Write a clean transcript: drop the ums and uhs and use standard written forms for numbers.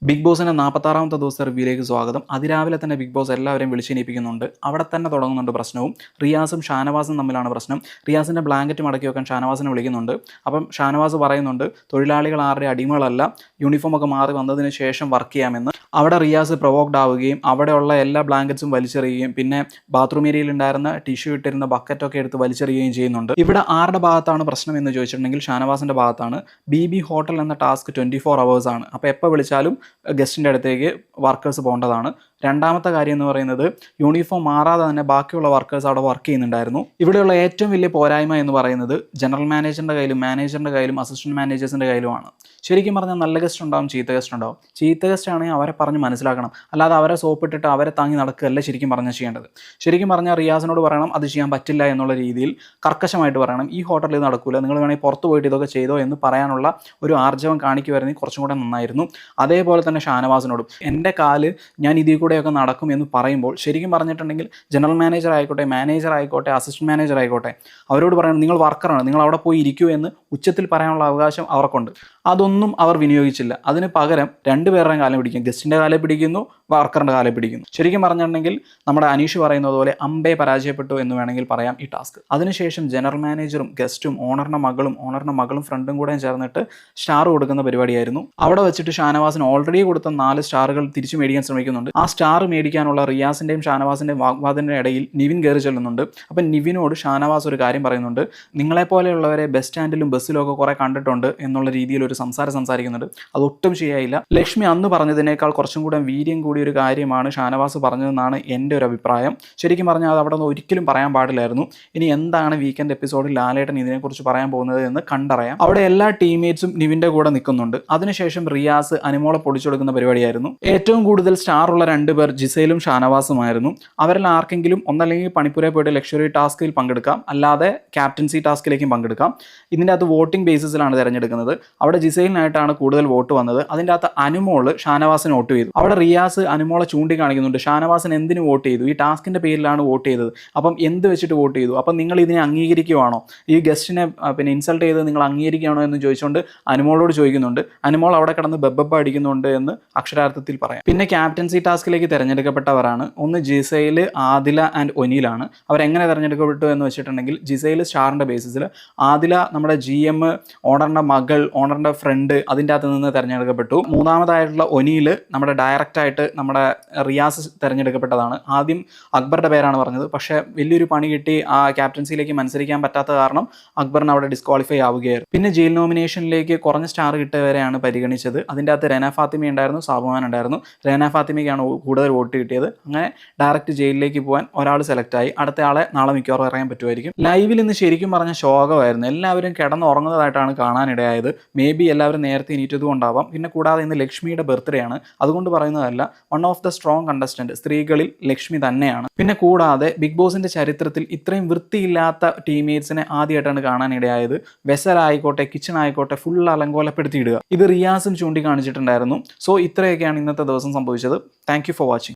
Big ബോസിന്റെ 46ാമത്തെ ദിവസത്തെ റിവ്യൂയിലേക്ക് സ്വാഗതം. അതിരാവിലെ തന്നെ ബിഗ് ബോസ് എല്ലാവരെയും വിളിച്ചെണീപ്പിക്കുന്നുണ്ട്. അവിടെ തന്നെ തുടങ്ങുന്നുണ്ട് പ്രശ്നവും. റിയാസും ഷാനവാസും തമ്മിലാണ് പ്രശ്നം. റിയാസിന്റെ ബ്ലാങ്കറ്റ് മടക്കി വെക്കാൻ ഷാനവാസിനെ വിളിക്കുന്നുണ്ട്. അപ്പം ഷാനവാസ് പറയുന്നുണ്ട് തൊഴിലാളികൾ ആരുടെ അടിമകളല്ല, യൂണിഫോം ഒക്കെ മാറി വന്നതിന് ശേഷം വർക്ക് ചെയ്യാമെന്ന്. അവിടെ റിയാസ് പ്രൊവോക്ഡ് ആവുകയും അവിടെയുള്ള എല്ലാ ബ്ലാങ്കറ്റ്സും വലിച്ചെറിയുകയും പിന്നെ ബാത്റൂം ഏരിയയിൽ ഉണ്ടായിരുന്ന ടിഷ്യൂ ഇട്ടിരുന്ന ബക്കറ്റൊക്കെ എടുത്ത് വലിച്ചെറിയുകയും ചെയ്യുന്നുണ്ട്. ഇവിടെ ആരുടെ ഭാഗത്താണ് പ്രശ്നം എന്ന് ചോദിച്ചിട്ടുണ്ടെങ്കിൽ ഷാനവാസിന്റെ ഭാഗത്താണ്. BB ഹോട്ടൽ എന്ന ടാസ്ക് 24 hours ആണ്. അപ്പോൾ എപ്പോൾ വിളിച്ചാലും ഗസ്റ്റിൻ്റെ അടുത്തേക്ക് വർക്കേഴ്സ് പോകേണ്ടതാണ്. രണ്ടാമത്തെ കാര്യം എന്ന് പറയുന്നത് യൂണിഫോം മാറാതെ തന്നെ ബാക്കിയുള്ള വർക്കേഴ്സ് അവിടെ വർക്ക് ചെയ്യുന്നുണ്ടായിരുന്നു. ഇവിടെയുള്ള ഏറ്റവും വലിയ പോരായ്മ എന്ന് പറയുന്നത് ജനറൽ മാനേജറിൻ്റെ കയ്യിലും മാനേജറിൻ്റെ കയ്യിലും അസിസ്റ്റന്റ് മാനേജേഴ്സിൻ്റെ കയ്യിലുമാണ്. ശരിക്കും പറഞ്ഞാൽ നല്ല ഗസ്റ്റ് ഉണ്ടാവും, ചീത്ത ഗസ്റ്റ് ഉണ്ടാവും. ചീത്ത ഗസ്റ്റ് ആണെങ്കിൽ അവരെ പറഞ്ഞ് മനസ്സിലാക്കണം, അല്ലാതെ അവരെ സോപ്പിട്ടിട്ട് അവരെ താങ്ങി നടക്കുകയല്ല ശരിക്കും പറഞ്ഞാൽ ചെയ്യേണ്ടത്. ശരിക്കും പറഞ്ഞാൽ റിയാസിനോട് പറയണം അത് ചെയ്യാൻ പറ്റില്ല എന്നുള്ള രീതിയിൽ കർക്കശമായിട്ട് പറയണം. ഈ ഹോട്ടലിൽ ഇത് നടക്കില്ല, നിങ്ങൾ വേണമെങ്കിൽ പുറത്ത് പോയിട്ട് ഇതൊക്കെ ചെയ്തോ എന്ന് പറയാനുള്ള ഒരു ആർജവം കാണിക്കുമായിരുന്നെങ്കിൽ കുറച്ചും കൂടെ നന്നായിരുന്നു. അതേപോലെ തന്നെ ഷാനവാസിനോടും എൻ്റെ കാല് ഞാൻ ഇതിൽ കൂടെയൊക്കെ നടക്കും എന്ന് പറയുമ്പോൾ ശരിക്കും പറഞ്ഞിട്ടുണ്ടെങ്കിൽ ജനറൽ മാനേജർ ആയിക്കോട്ടെ, മാനേജർ ആയിക്കോട്ടെ, അസിസ്റ്റന്റ് മാനേജർ ആയിക്കോട്ടെ, അവരോട് പറയണം നിങ്ങൾ വർക്കറാണ്, നിങ്ങൾ അവിടെ പോയി ഇരിക്കൂ എന്ന് ഉച്ചത്തിൽ പറയാനുള്ള അവകാശം അവർക്കുണ്ട്. അതൊന്നും അവർ വിനിയോഗിച്ചില്ല. അതിന് പകരം രണ്ടുപേരുടെയും കാലം പിടിക്കും. ഗസ്റ്റിൻ്റെ കാലം പിടിക്കുന്നു, വർക്കറിൻ്റെ കാലം പിടിക്കുന്നു. ശരിക്കും പറഞ്ഞിട്ടുണ്ടെങ്കിൽ നമ്മുടെ അനീഷ് പറയുന്നത് പോലെ അമ്പേ പരാജയപ്പെട്ടു എന്ന് വേണമെങ്കിൽ പറയാം ഈ ടാസ്ക്. അതിനുശേഷം ജനറൽ മാനേജറും ഗസ്റ്റും ഓണറിൻ്റെ മകളും ഫ്രണ്ടും കൂടെ ചേർന്നിട്ട് സ്റ്റാർ കൊടുക്കുന്ന പരിപാടിയായിരുന്നു. അവിടെ വെച്ചിട്ട് ഷാനവാസിന് ഓൾറെഡി കൊടുത്ത 4 സ്റ്റാറുകൾ തിരിച്ചു മേടിക്കാൻ ശ്രമിക്കുന്നുണ്ട്. ആ സ്റ്റാർ മേടിക്കാനുള്ള റിയാസിൻ്റെയും ഷാനവാസിൻ്റെയും വാഗ്വാദത്തിൻ്റെ ഇടയിൽ നിവിൻ കയറി ചെല്ലുന്നുണ്ട്. അപ്പം നിവിനോട് ഷാനവാസ് ഒരു കാര്യം പറയുന്നുണ്ട്, നിങ്ങളെപ്പോലെയുള്ളവരെ ബസ് സ്റ്റാൻഡിലും ബസ്സിലും ഒക്കെ കുറേ കണ്ടിട്ടുണ്ട് എന്നുള്ള രീതിയിൽ ഒരു സംസാരിക്കുന്നുണ്ട്. അതൊട്ടും ശരിയായില്ല. ലക്ഷ്മി അന്ന് പറഞ്ഞതിനേക്കാൾ കുറച്ചും കൂടെ വീര്യം കൂടിയ ഒരു കാര്യമാണ് ഷാനവാസ് പറഞ്ഞതെന്നാണ് എൻ്റെ ഒരു അഭിപ്രായം. ശരിക്കും പറഞ്ഞാൽ അത് അവിടെ നിന്ന് ഒരിക്കലും പറയാൻ പാടില്ലായിരുന്നു. ഇനി എന്താണ് വീക്കെൻഡ് എപ്പിസോഡിൽ ലാലേട്ടൻ ഇതിനെക്കുറിച്ച് പറയാൻ പോകുന്നത് എന്ന് കണ്ടറിയാം. അവിടെ എല്ലാ ടീംമേറ്റ്സും നിവിൻ്റെ കൂടെ നിൽക്കുന്നുണ്ട്. അതിനുശേഷം റിയാസ് അനുമോളെ പൊടിച്ചെടുക്കുന്ന പരിപാടിയായിരുന്നു. ഏറ്റവും കൂടുതൽ സ്റ്റാർ ഉള്ള 2 പേർ ജിസയിലും ഷാനവാസുമായിരുന്നു. അവരിൽ ആർക്കെങ്കിലും ഒന്നല്ലെങ്കിൽ പണിപ്പുരയിൽ പോയിട്ട് ലക്ഷറി ടാസ്കിൽ പങ്കെടുക്കാം, അല്ലാതെ ക്യാപ്റ്റൻസി ടാസ്കിലേക്കും പങ്കെടുക്കാം. ഇതിൻ്റെ അകത്ത് വോട്ടിംഗ് ബേസിസിലാണ് തിരഞ്ഞെടുക്കുന്നത്. അവിടെ ജിസൈലിനായിട്ടാണ് കൂടുതൽ വോട്ട് വന്നത്. അതിൻ്റെ അകത്ത് അനുമോള് ഷാനവാസിന് വോട്ട് ചെയ്തു. അവിടെ റിയാസ് അനുമോളെ ചൂണ്ടിക്കാണിക്കുന്നുണ്ട്, ഷാനവാസിന് എന്തിന് വോട്ട് ചെയ്തു, ഈ ടാസ്കിൻ്റെ പേരിലാണ് വോട്ട് ചെയ്തത്, അപ്പം എന്ത് വെച്ചിട്ട് വോട്ട് ചെയ്തു, അപ്പം നിങ്ങൾ ഇതിനെ അംഗീകരിക്കുവാണോ, ഈ ഗസ്റ്റിനെ ഇൻസൾട്ട് ചെയ്ത് നിങ്ങൾ അംഗീകരിക്കുകയാണോ എന്ന് ചോദിച്ചുകൊണ്ട് അനുമോളോട് ചോദിക്കുന്നുണ്ട്. അനുമോൾ അവിടെ കിടന്ന് ബെബ്ബ അടിക്കുന്നുണ്ട് എന്ന് അക്ഷരാർത്ഥത്തിൽ പറയാം. പിന്നെ ക്യാപ്റ്റൻസി ടാസ്കിലേക്ക് തിരഞ്ഞെടുക്കപ്പെട്ടവരാണ് ഒന്ന് ജിസൈൽ, ആദില ആൻഡ് ഒനീലാണ്. അവരെങ്ങനെ തിരഞ്ഞെടുക്കപ്പെട്ടു എന്ന് വെച്ചിട്ടുണ്ടെങ്കിൽ ജിസൈൽ സ്റ്റാറിൻ്റെ ബേസിസിൽ, ആദില നമ്മുടെ GM, ഓണറിൻ്റെ മകൾ, ഓണറിൻ്റെ ഫ്രണ്ട്, അതിൻ്റെ അകത്ത് നിന്ന് തിരഞ്ഞെടുക്കപ്പെട്ടു. മൂന്നാമതായിട്ടുള്ള ഒനീൽ നമ്മുടെ ഡയറക്റ്റായിട്ട് നമ്മുടെ റിയാസ് തിരഞ്ഞെടുക്കപ്പെട്ടതാണ്. ആദ്യം അക്ബറുടെ പേരാണ് പറഞ്ഞത്, പക്ഷേ വലിയൊരു പണി കിട്ടി, ആ ക്യാപ്റ്റൻസിയിലേക്ക് മത്സരിക്കാൻ പറ്റാത്ത കാരണം അക്ബറിന് അവിടെ ഡിസ്ക്വാളിഫൈ ആവുകയായിരുന്നു. പിന്നെ ജയിൽ നോമിനേഷനിലേക്ക് കുറഞ്ഞ സ്റ്റാർ കിട്ടിയവരെയാണ് പരിഗണിച്ചത്. അതിൻ്റെ അകത്ത് റെന ഫാത്തിമ ഉണ്ടായിരുന്നു, സാബുമാൻ ഉണ്ടായിരുന്നു. റെന ഫാത്തിമയ്ക്കാണ് കൂടുതൽ വോട്ട് കിട്ടിയത്. അങ്ങനെ ഡയറക്റ്റ് ജയിലിലേക്ക് പോകാൻ ഒരാൾ സെലക്ട് ആയി. അടുത്ത ആളെ നാളെ മിക്കവാറും അറിയാൻ പറ്റുമായിരിക്കും. ലൈവിൽ ഇന്ന് ശരിക്കും പറഞ്ഞ ശോകമായിരുന്നു. എല്ലാവരും കിടന്നുറങ്ങുന്നതായിട്ടാണ് കാണാനിടയായത്. മേ ബി എല്ലാവരും നേരത്തെ എണീറ്റത് കൊണ്ടാവാം. പിന്നെ കൂടാതെ ഇന്ന് ലക്ഷ്മിയുടെ ബർത്ത്ഡേ ആണ്, അതുകൊണ്ട് പറയുന്നതല്ല. One of the strong contestant സ്ത്രീകളിൽ ലക്ഷ്മി തന്നെയാണ്. പിന്നെ കൂടാതെ ബിഗ് ബോസിന്റെ ചരിത്രത്തിൽ ഇത്രയും വൃത്തിയില്ലാത്ത ടീംമേറ്റ്സിനെ ആദ്യമായിട്ടാണ് കാണാനിടയായത്. വെസലായിക്കോട്ടെ, കിച്ചൺ ആയിക്കോട്ടെ, ഫുൾ അലങ്കോലപ്പെടുത്തിയിടുക. ഇത് റിയാസും ചൂണ്ടിക്കാണിച്ചിട്ടുണ്ടായിരുന്നു. സോ ഇത്രയൊക്കെയാണ് ഇന്നത്തെ ദിവസം സംഭവിച്ചത്. Thank you for watching.